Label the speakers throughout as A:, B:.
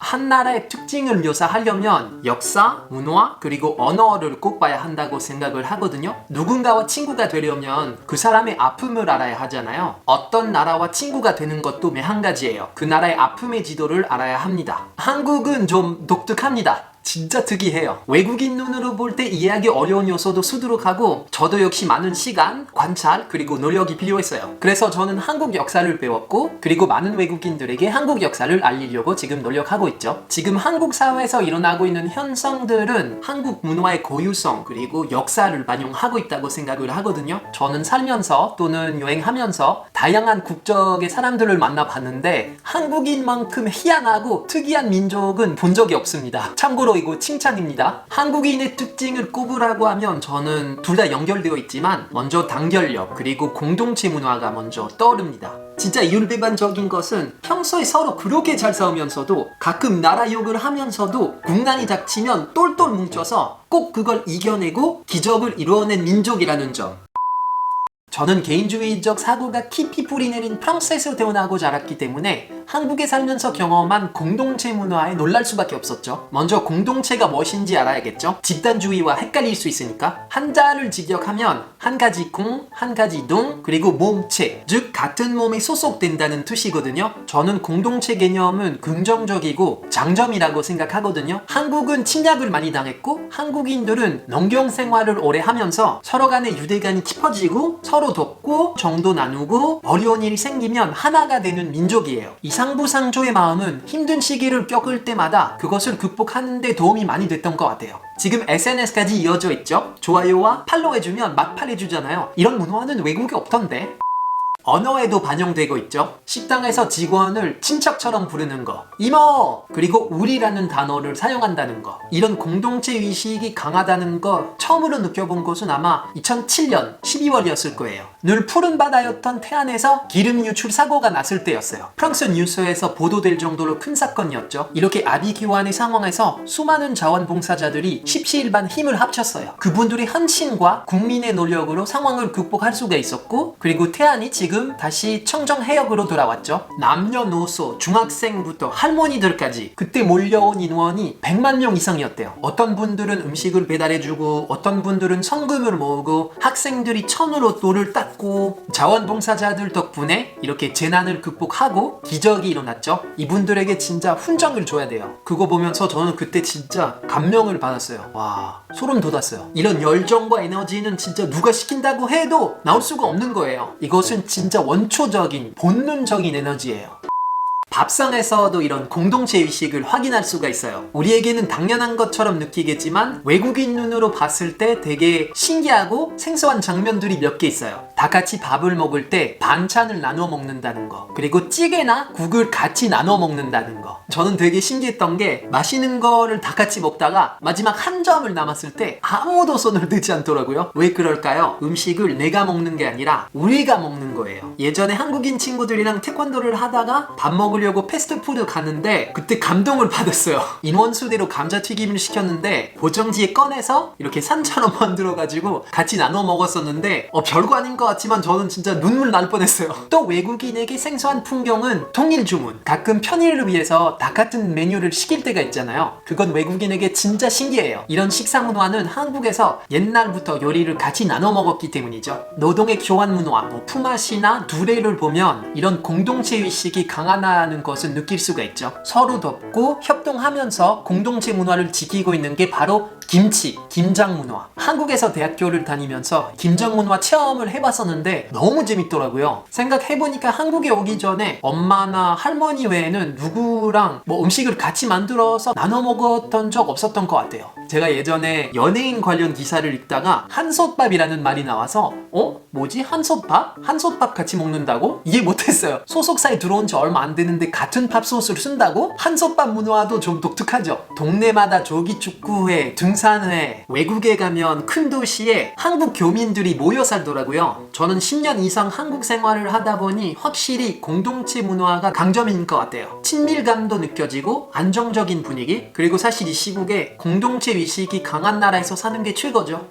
A: 한 나라의 특징을 묘사하려면 역사, 문화, 그리고 언어를 꼭 봐야 한다고 생각을 하거든요. 누군가와 친구가 되려면 그 사람의 아픔을 알아야 하잖아요. 어떤 나라와 친구가 되는 것도 한 가지예요. 그 나라의 아픔의 지도를 알아야 합니다. 한국은 좀 독특합니다. 진짜 특이해요. 외국인 눈으로 볼 때 이해하기 어려운 요소도 수두룩하고 저도 역시 많은 시간, 관찰, 그리고 노력이 필요했어요. 그래서 저는 한국 역사를 배웠고 그리고 많은 외국인들에게 한국 역사를 알리려고 지금 노력하고 있죠. 지금 한국 사회에서 일어나고 있는 현상들은 한국 문화의 고유성 그리고 역사를 반영하고 있다고 생각을 하거든요. 저는 살면서 또는 여행하면서 다양한 국적의 사람들을 만나봤는데 한국인만큼 희한하고 특이한 민족은 본 적이 없습니다. 참고로 이거 칭찬입니다. 한국인의 특징을 꼽으라고 하면 저는 둘 다 연결되어 있지만 먼저 단결력 그리고 공동체 문화가 먼저 떠오릅니다. 진짜 율배반적인 것은 평소에 서로 그렇게 잘 싸우면서도 가끔 나라 욕을 하면서도 국난이 닥치면 똘똘 뭉쳐서 꼭 그걸 이겨내고 기적을 이루어낸 민족이라는 점. 저는 개인주의적 사고가 깊이 뿌리내린 프랑스에서 태어나고 자랐기 때문에 한국에 살면서 경험한 공동체 문화에 놀랄 수밖에 없었죠. 먼저 공동체가 무엇인지 알아야겠죠. 집단주의와 헷갈릴 수 있으니까 한자를 직역하면 한 가지 공, 한 가지 동, 그리고 몸체, 즉 같은 몸에 소속된다는 뜻이거든요. 저는 공동체 개념은 긍정적이고 장점이라고 생각하거든요. 한국은 침략을 많이 당했고 한국인들은 농경 생활을 오래 하면서 서로 간의 유대감이 깊어지고 서로 돕고 정도 나누고 어려운 일이 생기면 하나가 되는 민족이에요. 이 상부상조의 마음은 힘든 시기를 겪을 때마다 그것을 극복하는 데 도움이 많이 됐던 것 같아요. 지금 SNS까지 이어져 있죠? 좋아요와 팔로우해주면 막팔해주잖아요. 이런 문화는 외국에 없던데. 언어에도 반영되고 있죠. 식당에서 직원을 친척처럼 부르는 거, 이모! 그리고 우리라는 단어를 사용한다는 거. 이런 공동체 의식이 강하다는 거 처음으로 느껴본 것은 아마 2007년 12월이었을 거예요. 늘 푸른 바다였던 태안에서 기름 유출 사고가 났을 때였어요. 프랑스 뉴스에서 보도될 정도로 큰 사건이었죠. 이렇게 아비규환의 상황에서 수많은 자원봉사자들이 십시일반 힘을 합쳤어요. 그분들의 헌신과 국민의 노력으로 상황을 극복할 수가 있었고 그리고 태안이 지금 다시 청정해역으로 돌아왔죠. 남녀노소, 중학생부터 할머니들까지 그때 몰려온 인원이 100만 명 이상이었대요. 어떤 분들은 음식을 배달해주고 어떤 분들은 성금을 모으고 학생들이 천으로 돌을 닦고 자원봉사자들 덕분에 이렇게 재난을 극복하고 기적이 일어났죠. 이분들에게 진짜 훈장을 줘야 돼요. 그거 보면서 저는 그때 진짜 감명을 받았어요. 와, 소름 돋았어요. 이런 열정과 에너지는 진짜 누가 시킨다고 해도 나올 수가 없는 거예요. 이것은 진짜 원초적인 본능적인 에너지예요. 밥상에서도 이런 공동체 의식을 확인할 수가 있어요. 우리에게는 당연한 것처럼 느끼겠지만 외국인 눈으로 봤을 때 되게 신기하고 생소한 장면들이 몇 개 있어요. 다 같이 밥을 먹을 때 반찬을 나눠 먹는다는 거, 그리고 찌개나 국을 같이 나눠 먹는다는 거. 저는 되게 신기했던 게 맛있는 거를 다 같이 먹다가 마지막 한 점을 남았을 때 아무도 손을 대지 않더라고요. 왜 그럴까요? 음식을 내가 먹는 게 아니라 우리가 먹는 거예요. 예전에 한국인 친구들이랑 태권도를 하다가 밥 먹으려고 패스트푸드 갔는데 그때 감동을 받았어요. 인원수대로 감자튀김을 시켰는데 보정지에 꺼내서 이렇게 산처럼 만들어가지고 같이 나눠 먹었었는데 별거 아닌 것 같지만 저는 진짜 눈물 날 뻔했어요. 또 외국인에게 생소한 풍경은 통일 주문. 가끔 편의를 위해서 다 같은 메뉴를 시킬 때가 있잖아요. 그건 외국인에게 진짜 신기해요. 이런 식사 문화는 한국에서 옛날부터 요리를 같이 나눠 먹었기 때문이죠. 노동의 교환 문화, 품앗이나 두레를 보면 이런 공동체 의식이 강하다는 것을 느낄 수가 있죠. 서로 돕고 협동하면서 공동체 문화를 지키고 있는 게 바로 김치, 김장 문화. 한국에서 대학교를 다니면서 김장 문화 체험을 해봤었는데 너무 재밌더라고요. 생각해보니까 한국에 오기 전에 엄마나 할머니 외에는 누구랑 음식을 같이 만들어서 나눠 먹었던 적 없었던 것 같아요. 제가 예전에 연예인 관련 기사를 읽다가 한솥밥이라는 말이 나와서 뭐지? 한솥밥? 한솥밥 같이 먹는다고? 이해 못했어요. 소속사에 들어온 지 얼마 안 되는데 같은 밥솥을 쓴다고? 한솥밥 문화도 좀 독특하죠. 동네마다 조기축구회, 등산회, 외국에 가면 큰 도시에 한국 교민들이 모여 살더라고요. 저는 10년 이상 한국 생활을 하다 보니 확실히 공동체 문화가 강점인 것 같아요. 친밀감도 느껴지고 안정적인 분위기, 그리고 사실 이 시국에 공동체 의식이 강한 나라에서 사는 게 최고죠.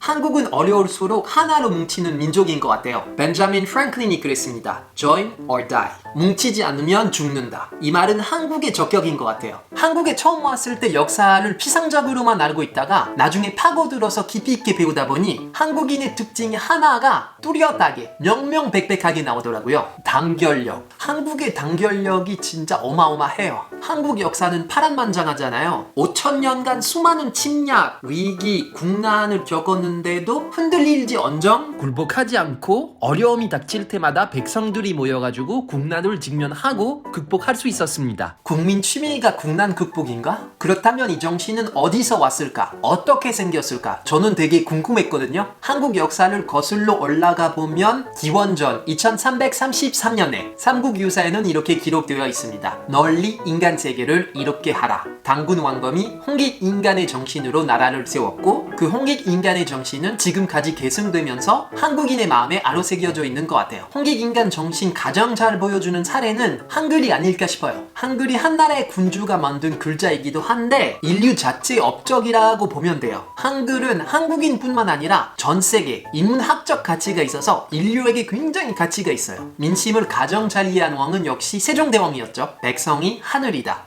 A: 한국은 어려울수록 하나로 뭉치는 민족인 것 같아요. 벤자민 프랭클린이 그랬습니다. Join or die. 뭉치지 않으면 죽는다. 이 말은 한국의 적격인 것 같아요. 한국에 처음 왔을 때 역사를 피상적으로만 알고 있다가 나중에 파고들어서 깊이 있게 배우다 보니 한국인의 특징이 하나가 뚜렷하게 명명백백하게 나오더라고요. 단결력. 한국의 단결력이 진짜 어마어마해요. 한국 역사는 파란만장하잖아요. 5,000년간 수많은 침략, 위기, 국난을 겪었는데도 흔들리지 언정 굴복하지 않고 어려움이 닥칠 때마다 백성들이 모여가지고 국난을 직면하고 극복할 수 있었습니다. 국민 취미가 국난 극복인가? 그렇다면 이 정신은 어디서 왔을까? 어떻게 생겼을까? 저는 되게 궁금했거든요. 한국 역사를 거슬러 올라가 보면 기원전 2333년에 삼국유사에는 이렇게 기록되어 있습니다. 널리 인간 세계를 이롭게 하라. 당군 왕검이 홍익인간의 정신으로 나라를 세웠고 그 홍익인간의 정신은 지금까지 계승되면서 한국인의 마음에 아로새겨져 있는 것 같아요. 홍익인간 정신 가장 잘 보여주는 사례는 한글이 아닐까 싶어요. 한글이 한 나라의 군주가 만든 글자이기도 한데 인류 자체의 업적이라고 보면 돼요. 한글은 한국인뿐만 아니라 전 세계 인문학적 가치가 있어서 인류에게 굉장히 가치가 있어요. 민심을 가장 잘 이해한 왕은 역시 세종대왕이었죠. 백성이 하늘이다.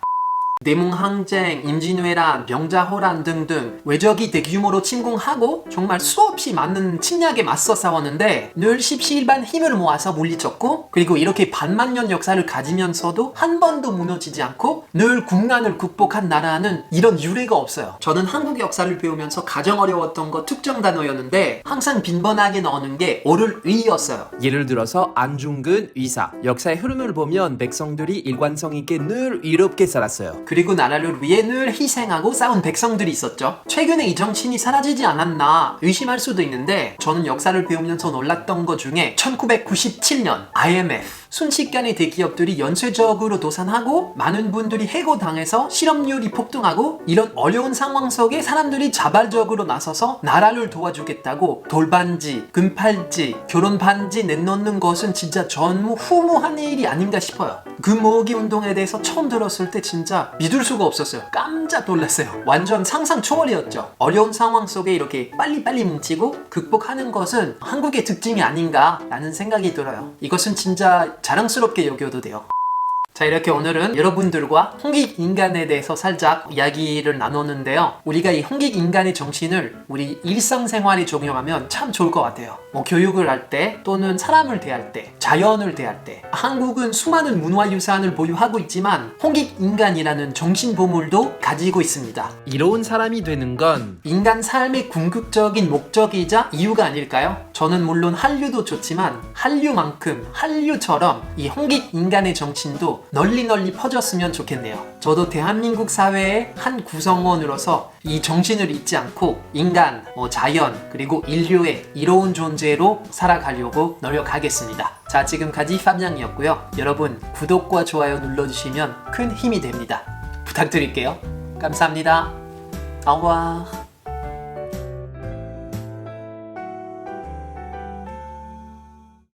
A: 대몽항쟁, 임진왜란, 명자호란 등등 외적이 대규모로 침공하고 정말 수없이 많은 침략에 맞서 싸웠는데 늘 십시일반 힘을 모아서 물리쳤고 그리고 이렇게 반만년 역사를 가지면서도 한 번도 무너지지 않고 늘 국난을 극복한 나라는 이런 유례가 없어요. 저는 한국 역사를 배우면서 가장 어려웠던 거 특정 단어였는데 항상 빈번하게 나오는 게 오를 의였어요. 예를 들어서 안중근 의사. 역사의 흐름을 보면 백성들이 일관성 있게 늘 의롭게 살았어요. 그리고 나라를 위해 늘 희생하고 싸운 백성들이 있었죠. 최근에 이 정신이 사라지지 않았나 의심할 수도 있는데 저는 역사를 배우면서 놀랐던 것 중에 1997년 IMF 순식간에 대기업들이 연쇄적으로 도산하고 많은 분들이 해고당해서 실업률이 폭등하고 이런 어려운 상황 속에 사람들이 자발적으로 나서서 나라를 도와주겠다고 돌반지, 금팔찌, 결혼반지 내놓는 것은 진짜 전무후무한 일이 아닌가 싶어요. 그 모으기 운동에 대해서 처음 들었을 때 진짜 믿을 수가 없었어요. 깜짝 놀랐어요. 완전 상상 초월이었죠. 어려운 상황 속에 이렇게 빨리빨리 뭉치고 극복하는 것은 한국의 특징이 아닌가라는 생각이 들어요. 이것은 진짜 자랑스럽게 여겨도 돼요. 자, 이렇게 오늘은 여러분들과 홍익인간에 대해서 살짝 이야기를 나눴는데요. 우리가 이 홍익인간의 정신을 우리 일상생활에 적용하면 참 좋을 것 같아요. 뭐 교육을 할 때 또는 사람을 대할 때, 자연을 대할 때 한국은 수많은 문화유산을 보유하고 있지만 홍익인간이라는 정신보물도 가지고 있습니다. 이로운 사람이 되는 건 인간 삶의 궁극적인 목적이자 이유가 아닐까요? 저는 물론 한류도 좋지만 한류만큼 한류처럼 이 홍익인간의 정신도 널리 퍼졌으면 좋겠네요. 저도 대한민국 사회의 한 구성원으로서 이 정신을 잊지 않고 인간, 자연, 그리고 인류의 이로운 존재로 살아가려고 노력하겠습니다. 자, 지금까지 팜양이었고요. 여러분 구독과 좋아요 눌러주시면 큰 힘이 됩니다. 부탁드릴게요. 감사합니다. au revoir.